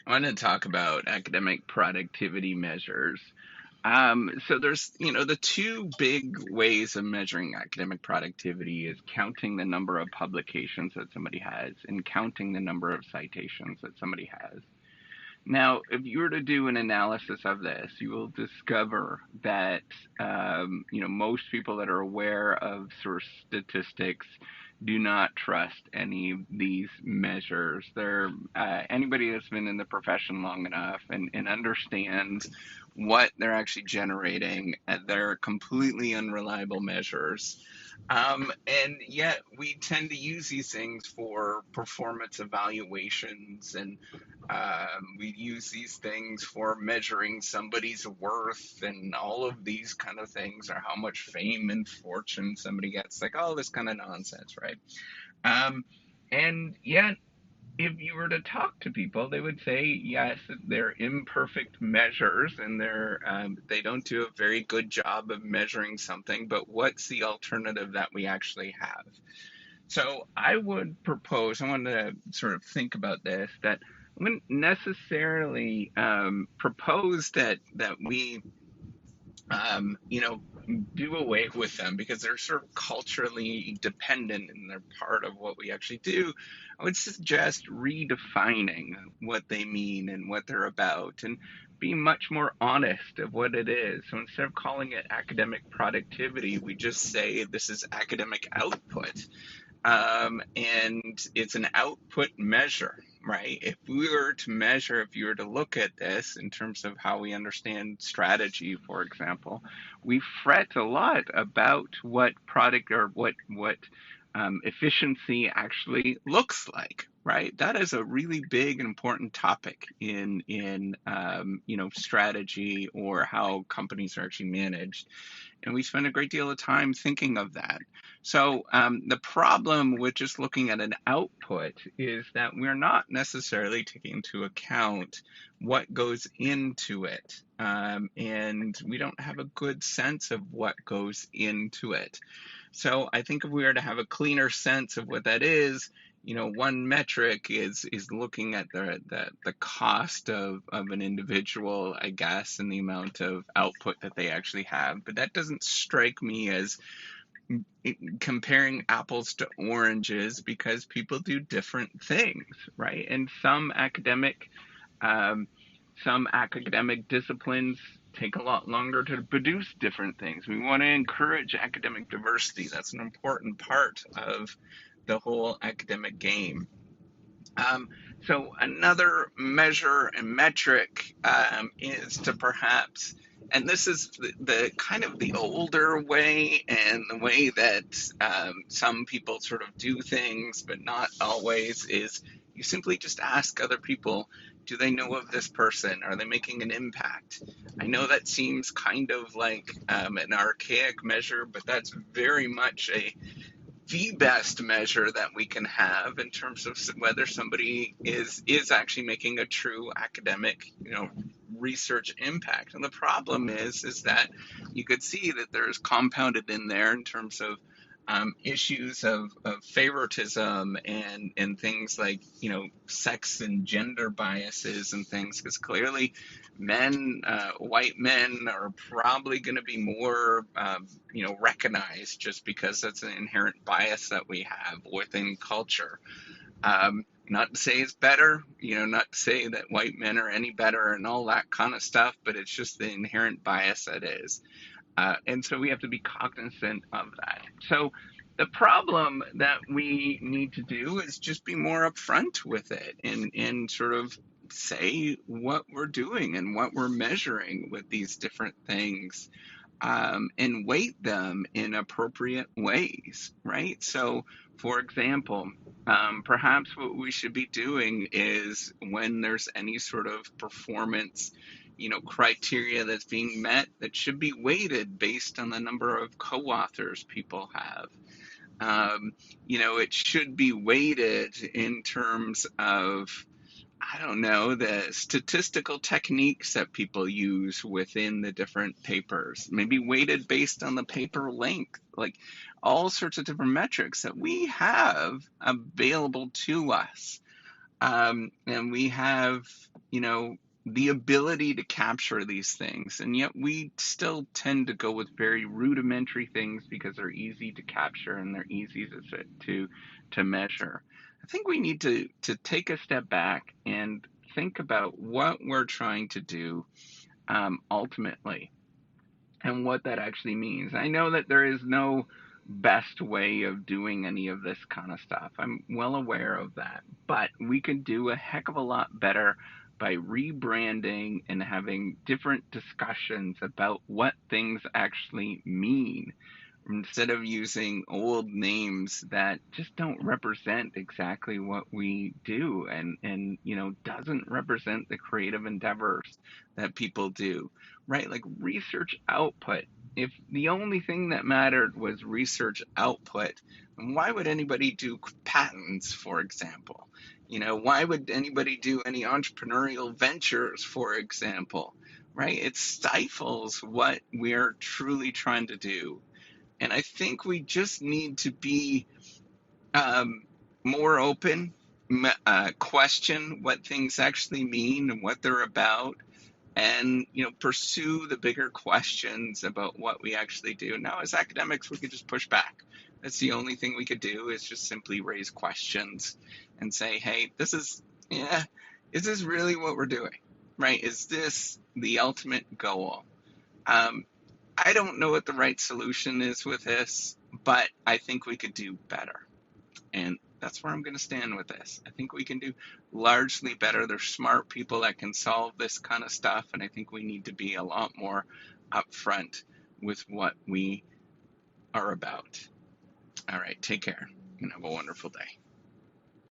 I want to talk about academic productivity measures. So there's, the two big ways of measuring academic productivity is counting the number of publications that somebody has and counting the number of citations that somebody has. Now, if you were to do an analysis of this, you will discover that most people that are aware of sort of statistics do not trust any of these measures. They're anybody that's been in the profession long enough and understands what they're actually generating. They're completely unreliable measures. And yet we tend to use these things for performance evaluations and we use these things for measuring somebody's worth and all of these kind of things, or how much fame and fortune somebody gets, like all this kind of nonsense, right? Um, and yet, if you were to talk to people, they would say yes, they're imperfect measures, and they don't do a very good job of measuring something. But what's the alternative that we actually have? So I would propose, I want to sort of think about this, that I wouldn't necessarily propose that we, do away with them because they're sort of culturally dependent and they're part of what we actually do. I would suggest redefining what they mean and what they're about and be much more honest of what it is. So instead of calling it academic productivity, we just say this is academic output, and it's an output measure, right? If we were to measure, if you were to look at this in terms of how we understand strategy, for example, we fret a lot about what product or what efficiency actually looks like, right? That is a really big and important topic in strategy or how companies are actually managed, and we spend a great deal of time thinking of that. So the problem with just looking at an output is that we're not necessarily taking into account what goes into it, and we don't have a good sense of what goes into it. So I think if we were to have a cleaner sense of what that is, one metric is looking at the cost of an individual, I guess, and the amount of output that they actually have. But that doesn't strike me as comparing apples to oranges because people do different things, right? And um, some academic disciplines take a lot longer to produce different things. We want to encourage academic diversity. That's an important part of the whole academic game. Um, so another measure and metric is to perhaps, and this is the kind of the older way and the way that some people sort of do things, but not always, is you simply just ask other people, do they know of this person? Are they making an impact? I know that seems kind of like an archaic measure, but that's very much the best measure that we can have in terms of whether somebody is actually making a true academic, research impact. And the problem is that you could see that there's compounded in there in terms of issues of favoritism and things like sex and gender biases and things, because clearly white men are probably going to be more recognized just because that's an inherent bias that we have within culture. Not to say it's better, not to say that white men are any better and all that kind of stuff, but it's just the inherent bias that is. And so we have to be cognizant of that. So the problem that we need to do is just be more upfront with it and sort of say what we're doing and what we're measuring with these different things, and weight them in appropriate ways, right? So, for example, perhaps what we should be doing is when there's any sort of performance, criteria that's being met, that should be weighted based on the number of co-authors people have. It should be weighted in terms of, I don't know, the statistical techniques that people use within the different papers, maybe weighted based on the paper length, like all sorts of different metrics that we have available to us. And we have, you know, the ability to capture these things, and yet we still tend to go with very rudimentary things because they're easy to capture and they're easy to measure. I think we need to take a step back and think about what we're trying to do ultimately and what that actually means. I know that there is no best way of doing any of this kind of stuff. I'm well aware of that. But we can do a heck of a lot better by rebranding and having different discussions about what things actually mean instead of using old names that just don't represent exactly what we do and you know doesn't represent the creative endeavors that people do, right? Like research output, if the only thing that mattered was research output, then why would anybody do patents, for example? You know, why would anybody do any entrepreneurial ventures, for example? Right? It stifles what we're truly trying to do. And I think we just need to be um, more open, question what things actually mean and what they're about, and you know pursue the bigger questions about what we actually do. Now, as academics, we could just push back. That's the only thing we could do is just simply raise questions and say, hey, this is, yeah, is this really what we're doing? Right? Is this the ultimate goal? Um, I don't know what the right solution is with this, but I think we could do better. And that's where I'm going to stand with this. I think we can do largely better. There's smart people that can solve this kind of stuff. And I think we need to be a lot more upfront with what we are about. All right, take care and have a wonderful day.